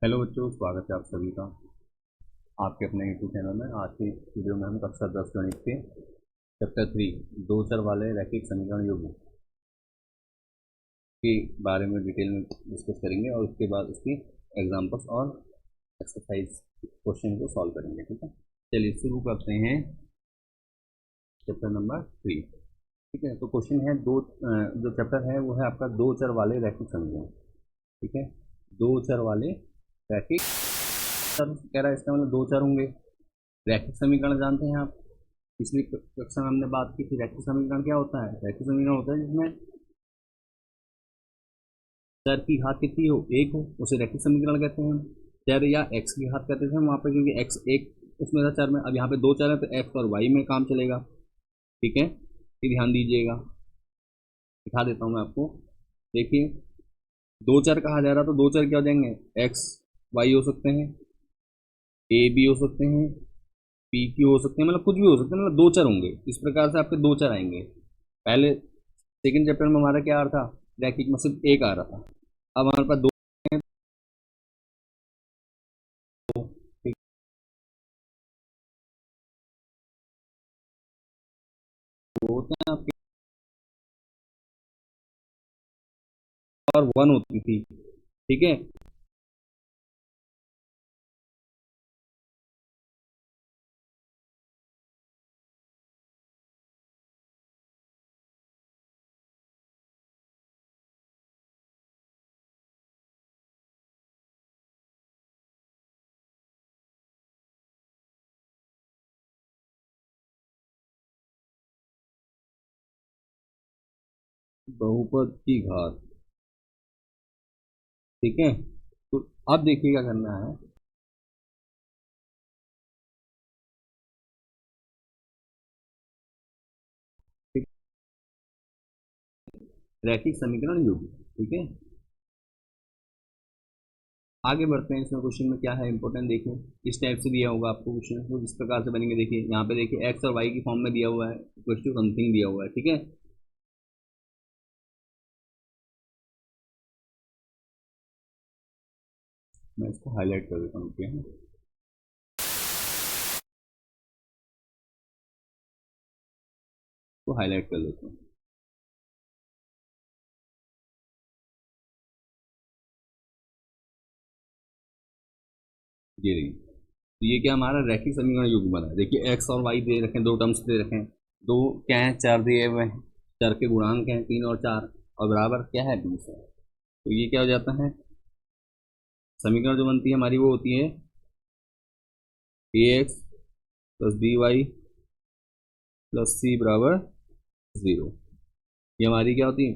Hello बच्चों, स्वागत है आप सभी का आपके अपने यूट्यूब चैनल में। आज की वीडियो में हम कक्षा 10 गणित के चैप्टर 3 दो चर वाले रैखिक समीकरण युग्म के बारे में डिटेल में डिस्कस करेंगे और उसके बाद उसकी एग्जांपल्स और एक्सरसाइज क्वेश्चन को सॉल्व करेंगे। ठीक है, चलिए शुरू करते हैं चैप्टर नंबर 3। ठीक है, तो क्वेश्चन है जो चैप्टर है वो है आपका दो चर वाले रैखिक समीकरण। ठीक है, दो चर वाले रैखिक सर कह रहा है, इसका मतलब दो चर होंगे। रैखिक समीकरण जानते हैं आप, पिछली कक्षा में हमने बात की थी। रैखिक समीकरण क्या होता है? रैखिक समीकरण होता है जिसमें चर की घात कितनी हो, एक हो, उसे रैखिक समीकरण कहते हैं हम। चर या एक्स की घात कहते थे हम वहाँ पे, क्योंकि एक्स एक उसमें था चर में। अब यहाँ पे दो चर है तो एक्स और वाई में काम चलेगा। ठीक है, ये ध्यान दीजिएगा, दिखा देता हूँ मैं आपको। देखिए, दो चर कहा जा रहा तो दो चर क्या हो जाएंगे? एक्स वाई हो सकते हैं, ए बी हो सकते हैं, पी क्यू हो सकते हैं, मतलब कुछ भी हो सकते हैं, मतलब दो चर होंगे। इस प्रकार से आपके दो चर आएंगे। पहले सेकंड चैप्टर में हमारा क्या आ रहा था? रैखिक में सिर्फ एक आ रहा था। अब हमारे पास दो हैं, तो ठीक है, होते हैं आपके, और वन होती थी। ठीक है, बहुपद की घात। ठीक है, तो अब देखिए क्या करना है। ठीक, रैखिक समीकरण युग्म। ठीक है, आगे बढ़ते हैं। इसमें क्वेश्चन में क्या है इंपॉर्टेंट, देखिए इस टाइप से दिया होगा आपको क्वेश्चन, तो इस प्रकार से बनेंगे। देखिए यहाँ पे देखिए एक्स और वाई की फॉर्म में दिया हुआ है, इक्वल टू समथिंग दिया हुआ है। ठीक है, मैं इसको हाईलाइट कर देता हूँ। तो हाईलाइट कर देता हूँ। ये रही, तो ये क्या हमारा रैखिक समीकरण युग्म बना है। देखिए एक्स और वाई दे रखे हैं, दो टर्म्स दे रखे हैं, दो क्या है, चर दिए हुए हैं, चर के गुणांक हैं 3 और 4, और बराबर क्या है 20 है। तो ये क्या हो जाता है, समीकरण जो बनती है हमारी वो होती है a x plus b y plus c बराबर 0। ये हमारी क्या होती है,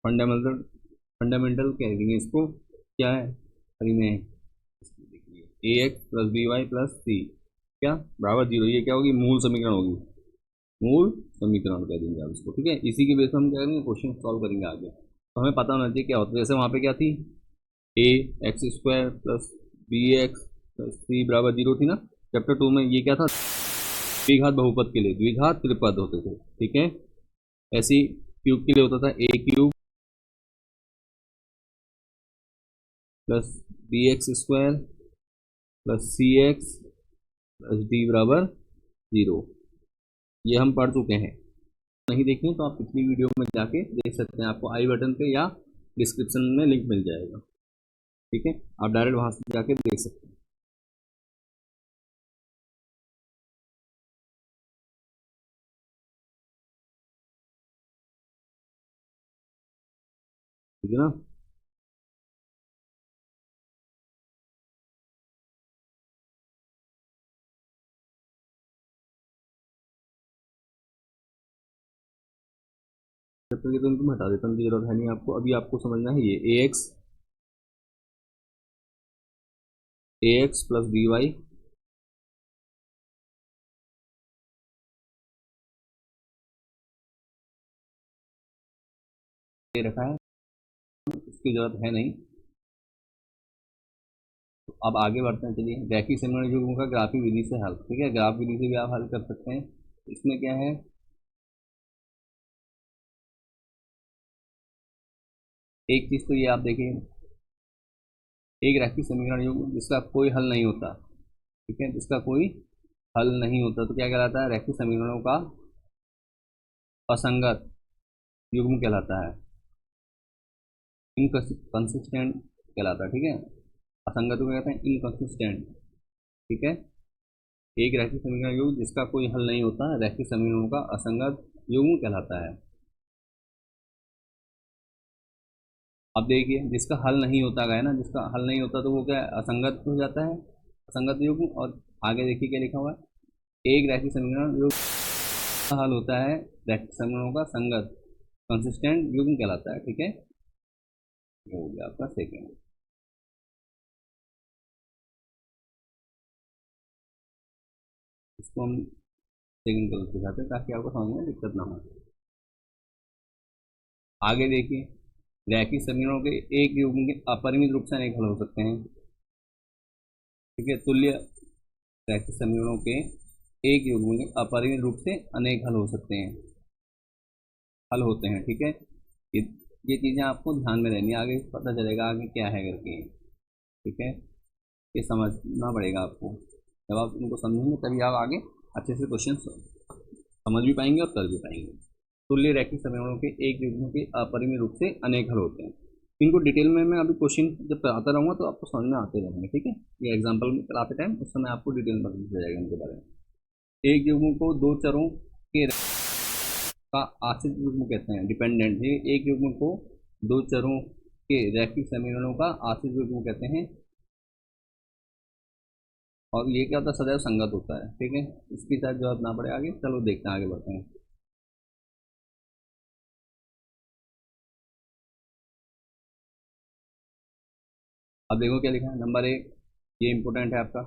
फंडामेंटल फंडामेंटल कह देंगे इसको, क्या है हरी में, a x plus b y plus c क्या बराबर 0। ये क्या होगी, मूल समीकरण होगी, मूल समीकरण कह देंगे आप इसको। ठीक है, इसी के बेस पर हम क्या करेंगे, क्वेश्चन सॉल्व करेंगे आगे। तो हमें पता होना चाहिए क्या होता है। जैसे वहाँ पे क्या थी, a x square plus b x plus c बराबर 0 थी ना। चैप्टर 2 में ये क्या था, द्विघात बहुपद के लिए द्विघात त्रिपद होते थे। ठीक है, ऐसी क्यूब के लिए होता था a cube plus b x square plus c x plus d बराबर 0। ये हम पढ़ चुके हैं, नहीं देखें तो आप पिछली वीडियो में जाके देख सकते हैं, आपको आई बटन पे या डिस्क्रिप्शन में लिंक मिल जाएगा। ठीक है, आप डायरेक्ट वहां से जाके देख सकते हैं। ठीक है ना, जब तक ये तो इनको मैं हटा देता हूँ, इनकी जरूरत है नहीं आपको। अभी आपको समझना है ये ए एक्स प्लस बी वाई ये रखा है, इसकी जरूरत है नहीं। तो अब आगे बढ़ते हैं, चलिए रैखिक समीकरण युग्म का ग्राफिक विधि से हल। ठीक है, ग्राफ विधि से भी आप हल कर सकते हैं। इसमें क्या है, एक चीज तो ये आप देखिए, एक रैखिक समीकरण युग्म जिसका कोई हल नहीं होता, ठीक है, जिसका कोई हल नहीं होता तो क्या कहलाता है? रैखिक समीकरणों का असंगत युग्म कहलाता है, इनकंसिस्टेंट कहलाता है, ठीक है। असंगत को कहते हैं इनकंसिस्टेंट, ठीक है। एक रैखिक समीकरण युग्म जिसका कोई हल नहीं होता रैखिक समीकरणों का असंगत युग्म कहलाता है। अब देखिए, जिसका हल नहीं होता गया ना, जिसका हल नहीं होता तो वो क्या है? असंगत हो जाता है, असंगत युग्म। और आगे देखिए क्या लिखा हुआ है, एक रैखिक समीकरण युग्म का हल होता है रैखिक समीकरणों का संगत कंसिस्टेंट युग्म कहलाता है, ठीक है। ये हो गया आपका सेकेंड। इसको हम सेकेंड कलर के साथ है ताकि आपको समझ में दिक्कत ना हो। आगे देखिए, रैखिक समीकरणों के एक युग्म के अपरिमित रूप से अनेक हल हो सकते हैं, ठीक है। तुल्य रैखिक समीकरणों के एक युग्म के अपरिमित रूप से अनेक हल हो सकते हैं, हल होते हैं, ठीक है। ये ये चीज़ें आपको ध्यान में रहनी है, आगे पता चलेगा आगे क्या है करके, ठीक है। ये समझना पड़ेगा आपको, जब आप इनको समझेंगे तभी आप आगे अच्छे से क्वेश्चन समझ भी पाएंगे और कर भी पाएंगे। तुल्य रैखिक समीकरणों के एक युग्म के अपरिमित रूप से अनेक हल होते हैं। इनको डिटेल में मैं अभी क्वेश्चन जब कराता रहूँगा तो आपको समझ में आते रहेंगे, ठीक है। ये एग्जाम्पल में कराते टाइम उस समय आपको डिटेल में पता जाएगा इनके बारे में। एक युग्म को दो चरों के का आश्रित युग्म कहते हैं, डिपेंडेंट। ये एक युग्म को दो चरों के रैखिक समीकरणों का आश्रित युग्म कहते हैं, और ये क्या होता है? सदैव संगत होता है, ठीक है। इसकी शायद जरूरत ना पड़े आगे, चलो देखते हैं, आगे बढ़ते हैं। अब देखो क्या लिखा है, नंबर एक, ये इंपॉर्टेंट है आपका।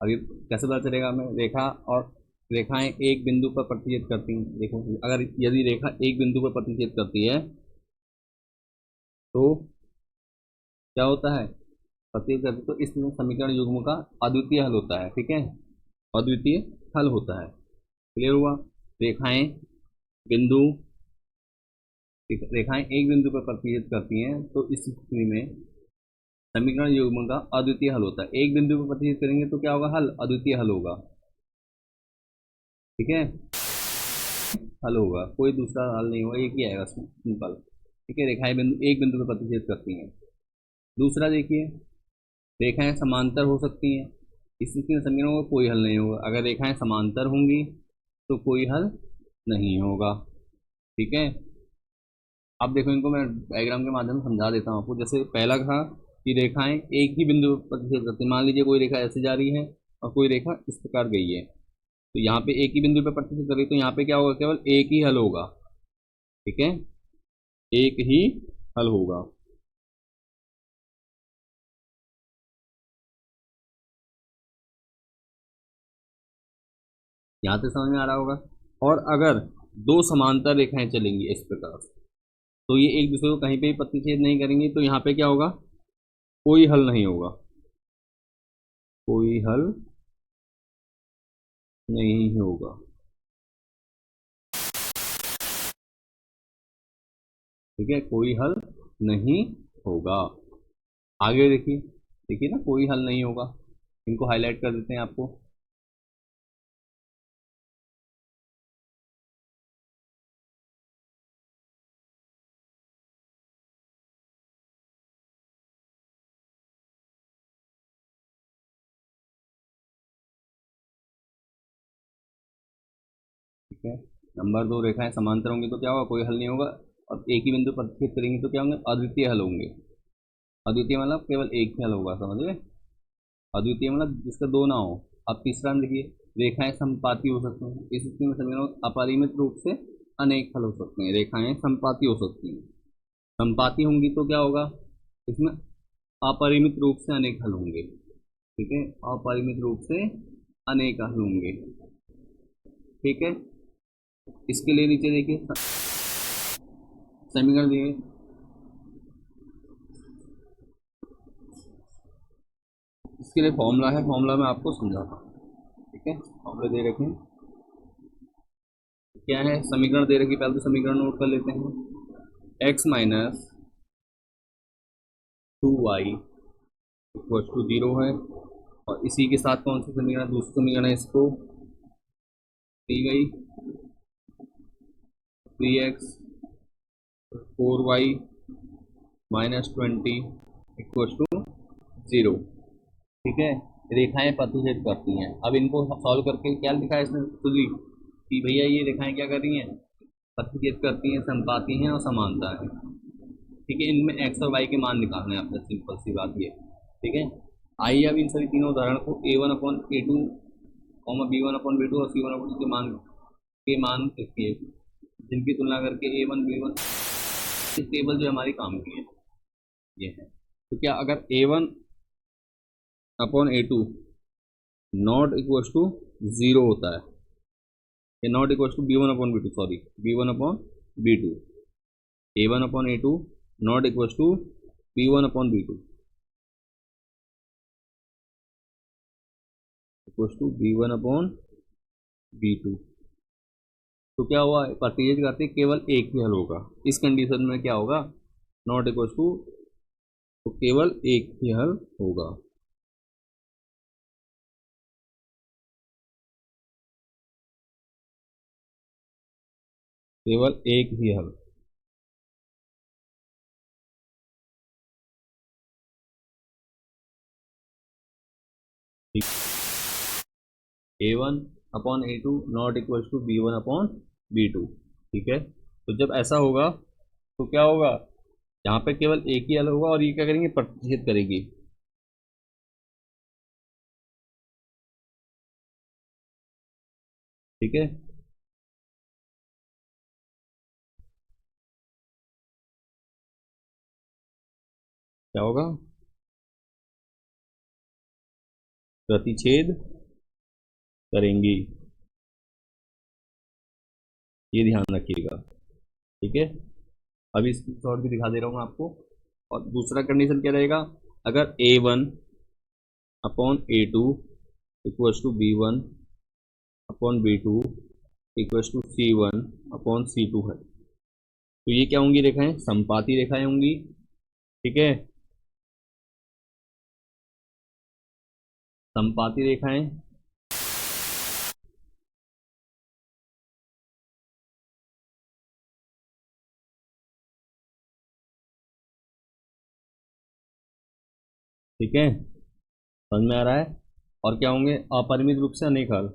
अभी कैसे पता चलेगा हमें? रेखा और रेखाएं एक बिंदु पर प्रतिच्छेद करती हैं। देखो, अगर यदि रेखा एक बिंदु पर प्रतिच्छेद करती है तो क्या होता है? प्रतिच्छेद करती तो इस समीकरण युग्म का अद्वितीय हल होता है, ठीक है, अद्वितीय हल होता है। क्लियर हुआ? रेखाएं बिंदु रेखाएं एक बिंदु पर प्रतिच्छेद करती हैं तो इस स्थिति में समीकरण युग्म का अद्वितीय हल होता है। एक बिंदु पर प्रतिच्छेद करेंगे तो क्या होगा? हल, अद्वितीय हल होगा, ठीक है, हल होगा, कोई दूसरा हल नहीं होगा, एक ही आएगा सिंपल, ठीक है। रेखाएं बिंदु एक बिंदु पर प्रतिच्छेद करती हैं। दूसरा देखिए, रेखाएं समांतर हो सकती हैं, इस स्थिति में समीकरणों का कोई हल नहीं होगा। अगर रेखाएं समांतर होंगी तो कोई हल नहीं होगा, ठीक है। अब देखो, इनको मैं डायग्राम के माध्यम से समझा देता हूँ आपको। जैसे पहला था कि रेखाएं एक ही बिंदु पर प्रतिच्छेद करती हैं। मान लीजिए कोई रेखा ऐसे जा रही है और कोई रेखा इस प्रकार गई है, तो यहाँ पे एक ही बिंदु पर प्रतिच्छेद कर रही है, तो यहाँ पे क्या होगा? केवल एक ही हल होगा, ठीक है, एक ही हल होगा। यहाँ तक समझ में आ रहा होगा। और अगर दो समांतर रेखाएं चलेंगी इस प्रकार से, तो ये एक दूसरे को कहीं पे भी प्रतिच्छेद नहीं करेंगी, तो यहाँ पे क्या होगा? कोई हल नहीं होगा, कोई हल नहीं होगा, ठीक है, कोई हल नहीं होगा। आगे देखिए, देखिए ना, कोई हल नहीं होगा। इनको हाईलाइट कर देते हैं आपको। ठीक है, नंबर दो, रेखाएं समांतर होंगी तो क्या होगा? कोई हल नहीं होगा। और एक ही बिंदु पर प्रतिच्छेद करेंगे तो क्या होंगे? अद्वितीय हल होंगे। अद्वितीय मतलब केवल एक ही हल होगा, समझ गए? अद्वितीय मतलब जिसका दो ना हो। अब तीसरा देखिए, रेखाएं समपाती हो सकती हैं। इस स्थिति में समीकरण अपरिमित रूप से अनेक हल हो सकते हैं। रेखाएं समपाती हो सकती हैं, समपाती होंगी तो क्या होगा? इसमें अपरिमित रूप से अनेक हल होंगे, ठीक है, अपरिमित रूप से अनेक हल होंगे, ठीक है। इसके लिए नीचे देखिए समीकरण दिए, इसके लिए फॉर्मूला है, फॉर्मूला मैं आपको समझाता हूँ, ठीक है। फॉर्मूला दे रखे हैं, क्या है? समीकरण दे रखी, पहले तो समीकरण नोट कर लेते हैं। X minus 2y equal to 0 है। और इसी के साथ कौन सी समीकरण, दूसरी समीकरण है, इसको दी गई 3x 4y -20 इक्वल टू 0। ठीक है, रेखाएं प्रतिच्छेद करती हैं। अब इनको सॉल्व करके क्या लिखा है इसमें खुद ही कि भैया ये रेखाएं क्या कर रही हैं, प्रतिच्छेद करती हैं, समपाती हैं और समानता है। ठीक है, इनमें x और y के मान निकालने हैं आपने, सिंपल सी बात ये। ठीक है, आइए अब इन सभी तीनों उदाहरण को a1/a2, b1/b2 और c1/c के मान देखिए, जिनकी तुलना करके a1 b1 टेबल जो हमारी काम की है ये है। तो क्या अगर a1/a2 नॉट इक्वल टू 0 होता है, या not equal to b1/b2, sorry b1/b2, a1/a2 not equal to b1/b2 equal to b1/b2, तो क्या हुआ, प्रतिच्छेद करते केवल एक ही हल होगा। इस कंडीशन में क्या होगा, नॉट इक्वल टू, तो केवल एक ही हल होगा। केवल एक ही हल। a1/a2 not equal to b1/b2। ठीक है, तो जब ऐसा होगा तो क्या होगा, यहाँ पे केवल एक ही हल होगा और ये क्या करेंगे, प्रतिच्छेद करेगी। ठीक है, क्या होगा, प्रतिच्छेद करेंगी, ये ध्यान रखिएगा। ठीक है, अभी स्क्रीनशॉट भी दिखा दे रहा हूँ आपको। और दूसरा कंडीशन क्या रहेगा, अगर a1/a2 equals to b1/b2 equals to c1/c2 है, तो ये क्या होंगी, रेखाएं समपाती रेखाएं होंगी। ठीक है, समपाती रेखाएं, ठीक है, समझ में आ रहा है। और क्या होंगे, अपरिमित रूप से अनेक हल,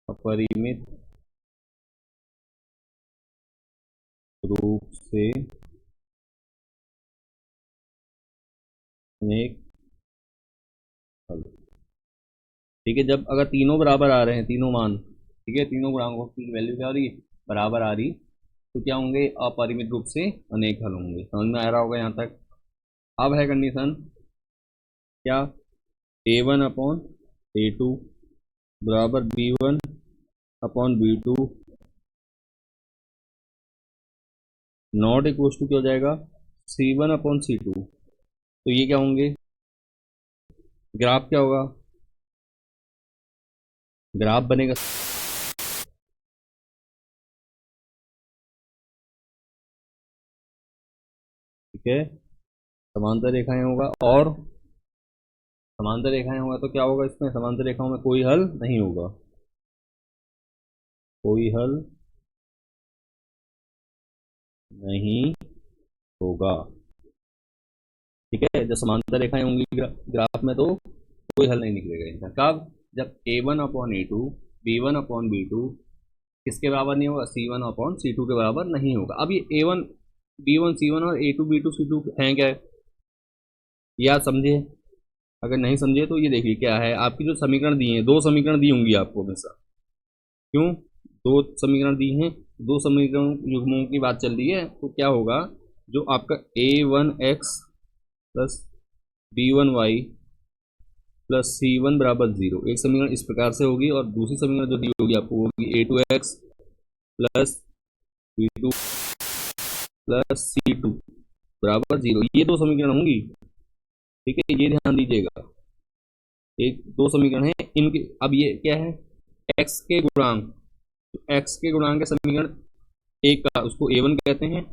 अपरिमित रूप से अनेक हल। ठीक है, जब अगर तीनों बराबर आ रहे हैं, तीनों मान, ठीक है, तीनों गुणांकों की वैल्यू क्या हो रही है, बराबर आ रही, तो क्या होंगे, अपरिमित रूप से अनेक हल होंगे। समझ में आ रहा होगा यहाँ तक। अब है कंडीशन क्या, a1/a2 बराबर b1/b2 नॉट इक्वल टू क्या हो जाएगा, c1/c2। तो ये क्या होंगे, ग्राफ क्या होगा, ग्राफ बनेगा, ठीक है, समांतर रेखाएं होगा। और समांतर रेखाएं होगा तो क्या होगा, इसमें समांतर रेखाओं में कोई हल नहीं होगा, कोई हल नहीं होगा। ठीक है, जब समांतर रेखाएं होंगी ग्राफ में तो कोई हल नहीं निकलेगा इनका। कब, जब a1/a2 b1/b2 किसके बराबर नहीं होगा, c1/c2 के बराबर नहीं होगा। अब ये a1 b1 c1 और a2 b2 c2 हैं क्या, ये आप समझे। अगर नहीं समझे तो ये देखिए क्या है, आपकी जो समीकरण दी हैं, दो समीकरण दी होंगी आपको हमेशा, क्यों, दो समीकरण दी हैं, दो समीकरण युग्मों की बात चल रही है, तो क्या होगा, जो आपका a1x plus b1y plus c1 बराबर 0, एक समीकरण इस प्रकार से होगी, और दूसरी समीकरण जो दी होगी आपको होगी a2x plus b2 plus c2 बराबर 0। ये दो समीकरण होंगी। ठीक है, ये ध्यान दीजिएगा, एक दो समीकरण है इनके। अब ये क्या है, x के गुणांक, x के गुणांक के समीकरण एक का उसको a1 कहते हैं,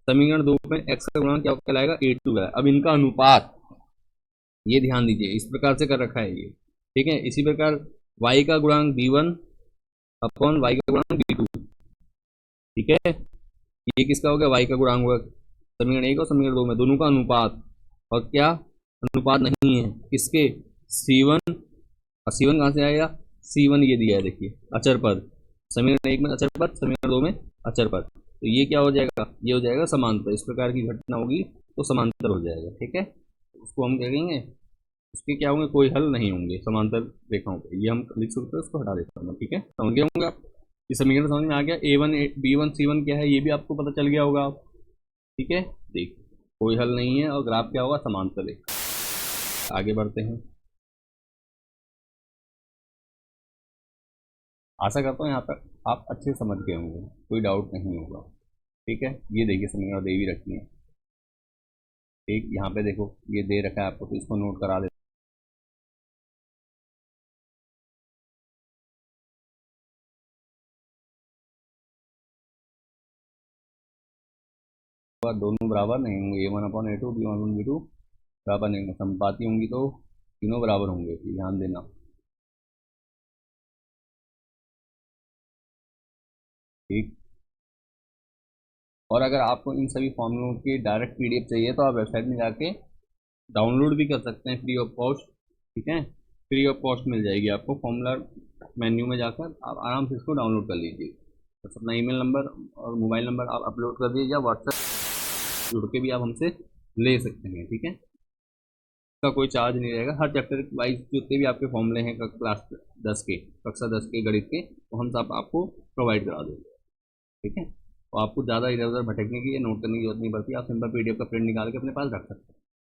समीकरण 2 में x का गुणांक क्या कहलाएगा, a2 है। अब इनका अनुपात, ये ध्यान दीजिए, इस प्रकार से कर रखा है ये, ठीक है। इसी प्रकार y का गुणांक b1 अपॉन y का गुणांक b2, ठीक है। ये किसका हो गया, y का गुणांक होगा समीकरण 1 और समीकरण 2 में, दोनों का अनुपात। और क्या अनुपात नहीं है किसके, c1, और c1 कहाँ से आएगा, c1 ये दिया है देखिए, अचर पद। समीकरण 1 में अचर पद, समीकरण 2 में अचर पद, तो ये क्या हो जाएगा, ये हो जाएगा समांतर। इस प्रकार की घटना होगी तो समांतर हो जाएगा, ठीक है। उसको हम कहेंगे, उसके क्या होंगे, कोई हल नहीं होंगे समांतर रेखाओं पे, ये हम लिख सकते हैं, उसको हटा देता हूँ, ठीक है। समझ गए होंगे आप, ये समीकरण समझ में आ गया। a1 b1 c1 क्या है ये भी आपको पता चल गया होगा, ठीक है। देखिए कोई हल नहीं है और ग्राफ क्या होगा, समांतर रेखा। आगे बढ़ते हैं, आशा करता हूँ यहाँ तक आप अच्छे समझ गए होंगे, कोई डाउट नहीं होगा, ठीक है। ये देखिए समीकरण दे भी रखी है, ठीक, यहाँ पे देखो ये दे रखा है आपको, तो इसको नोट करा देते हैं। दोनों बराबर नहीं होंगे, a1 upon a2, b1 upon b2 बराबर नहीं होंगे, समपाती होंगी तो तीनों बराबर होंगे, ध्यान देना, ठीक। और अगर आपको इन सभी फॉर्मूलों की डायरेक्ट पीडीएफ चाहिए तो आप वेबसाइट में जाके डाउनलोड भी कर सकते हैं फ्री ऑफ कॉस्ट, ठीक है। फ्री ऑफ कॉस्ट मिल जाएगी आपको, फॉर्मूला मेन्यू में जाकर आप आराम से इसको डाउनलोड कर लीजिए। बस अपना ईमेल नंबर और मोबाइल नंबर आप अपलोड कर दीजिए, या व्हाट्सएप जुड़ के भी आप हमसे ले सकते हैं, ठीक है। इसका कोई चार्ज नहीं रहेगा। हर चैप्टर वाइज जितने भी आपके फॉर्मूले हैं क्लास 10 के, कक्षा 10 के गणित के, वो हम सब आपको प्रोवाइड करा देंगे, ठीक है। तो आपको ज़्यादा इधर उधर भटकने की या नोट करने की जरूरत नहीं पड़ती, आप सिंपल पीडीएफ का प्रिंट निकाल के अपने पास रख सकते हैं।